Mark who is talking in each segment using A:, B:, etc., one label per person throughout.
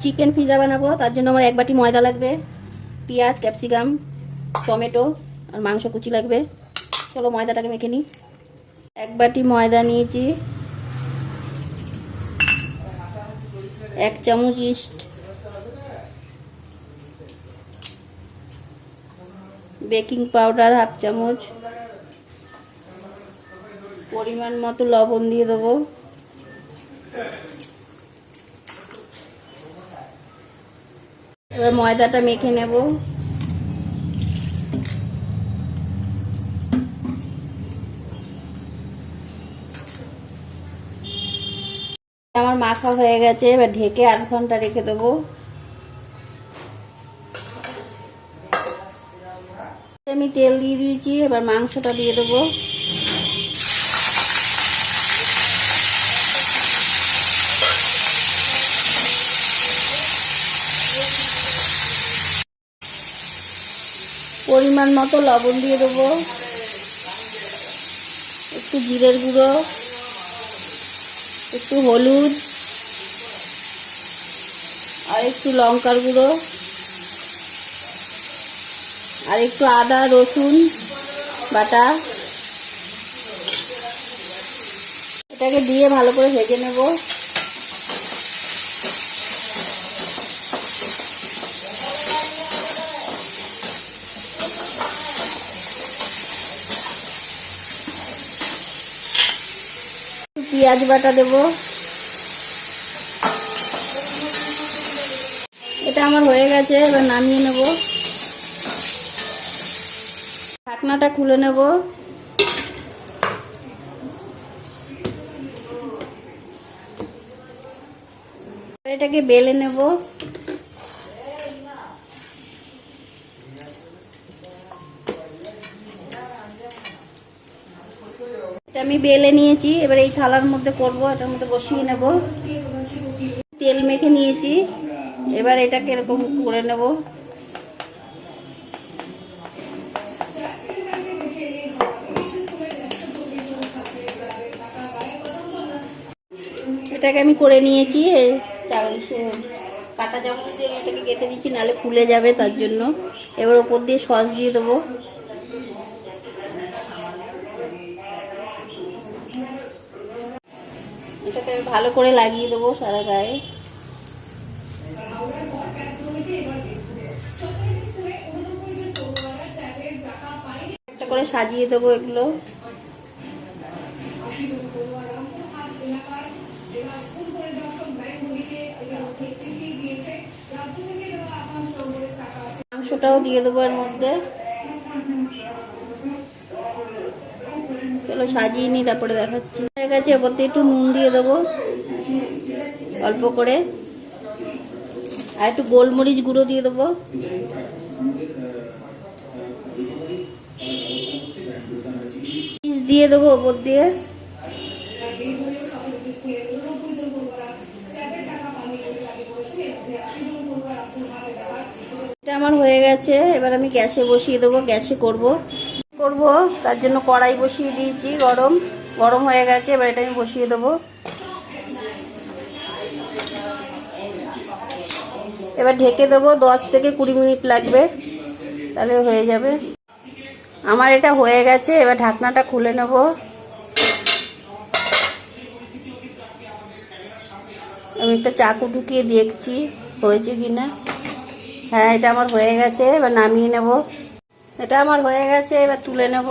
A: Chicken pizza বানাবো, তার জন্য আমার 1 বাটি ময়দা লাগবে, পেঁয়াজ, ক্যাপসিকাম, টমেটো আর মাংস কুচি লাগবে। চলো ময়দাটাকে মেখে নিই। 1 বাটি ময়দা নিয়েছি, 1 চামচ ইস্ট, বেকিং পাউডার 1/2 চামচ, পরিমাণ মতো লবণ দিয়ে দেবো। এবার ময়দাটা মেখে নেব। আমার মাখা হয়ে গেছে, এবার ঢেকে 1/2 ঘন্টা রেখে দেবো। আমি তেল দিয়ে দিয়েছি, এবার মাংসটা দিয়ে দেবো। পরিমাণ মতো লবণ দিয়ে দেবো, একটু জিরের গুঁড়ো, একটু হলুদ আর একটু লঙ্কার গুঁড়ো আর একটু আদা রসুন বাটা। এটাকে দিয়ে ভালো করে ভেজে নেব। পেঁয়াজ বাটা দেব। এটা আমার হয়ে গেছে, এবার নামিয়ে নেব। ঢাকনাটা খুলে নেব। এটাকে বেলে নেব। এটা আমি বেলে নিয়েছি, এবার এই থালার মধ্যে করব, এটার মধ্যে বসিয়ে নেব। তেল মেখে নিয়েছি, এবার এটাকে এরকম করে নেব। এটাকে আমি করে নিয়েছি, কাঁটা চামচ দিয়ে আমি এটাকে গেঁথে দিচ্ছি, নাহলে ফুলে যাবে, তার জন্য। এবার ওপর দিয়ে সস দিয়ে দেবো। এটাকে আমি ভালো করে লাগিয়ে দেবো সারা গায়ে। একটা করে সাজিয়ে দেবো এগুলো। মাংসটাও দিয়ে দেবো এর মধ্যে। চলো সাজিয়ে নিই, তারপরে দেখাচ্ছি। হয়ে গেছে, এরপর দিয়ে একটু নুন দিয়ে দেবো অল্প করে, আর একটু গোলমরিচ গুঁড়ো দিয়ে দেবো। চিজ দিয়ে দেবো ওপর দিয়ে। এটা আমার হয়ে গেছে, এবার আমি গ্যাসে বসিয়ে দেবো। গ্যাসে করব তার জন্য কড়াই বসিয়ে দিয়েছি, গরম হয়ে গেছে। এবার এটা আমি বসিয়ে দেবো। এবার ঢেকে দেবো, 10 থেকে 20 মিনিট লাগবে, তাহলে হয়ে যাবে। আমার এটা হয়ে গেছে, এবার ঢাকনাটা খুলে নেব। আমি একটা চাকু ঢুকিয়ে দেখছি হয়েছে কিনা। হ্যাঁ, এটা আমার হয়ে গেছে, এবার নামিয়ে নেব। এটা আমার হয়ে গেছে, এবার তুলে নেব।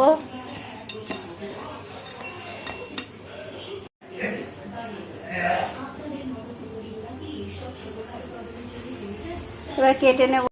A: এবার কেটে নেব।